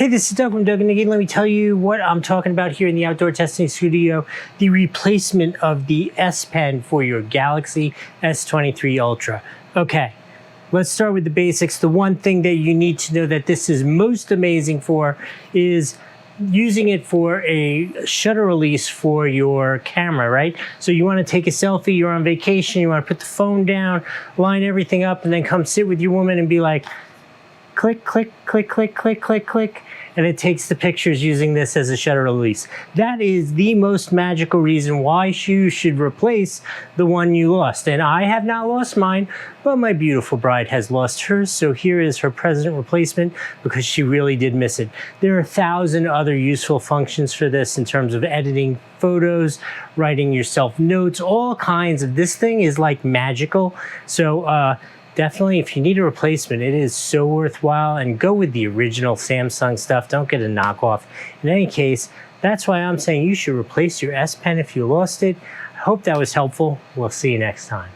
Hey, this is Doug from Doug and Nikki. Let me tell you what I'm talking about here in the outdoor testing studio, the replacement of the S Pen for your Galaxy S23 Ultra. Okay, let's start with the basics. The one thing that you need to know that this is most amazing for is using it for a shutter release for your camera, right? So you want to take a selfie, you're on vacation, you want to put the phone down, line everything up, and then come sit with your woman and be like, click, click, click, click, click, click, click, and it takes the pictures using this as a shutter release. That is the most magical reason why you should replace the one you lost. And I have not lost mine, but my beautiful bride has lost hers, so here is her present replacement because she really did miss it. There are 1,000 other useful functions for this in terms of editing photos, writing yourself notes, all kinds of. This thing is like magical. So definitely, if you need a replacement, it is so worthwhile, and go with the original Samsung stuff. Don't get a knockoff. In any case, that's why I'm saying you should replace your S Pen if you lost it. I hope that was helpful. We'll see you next time.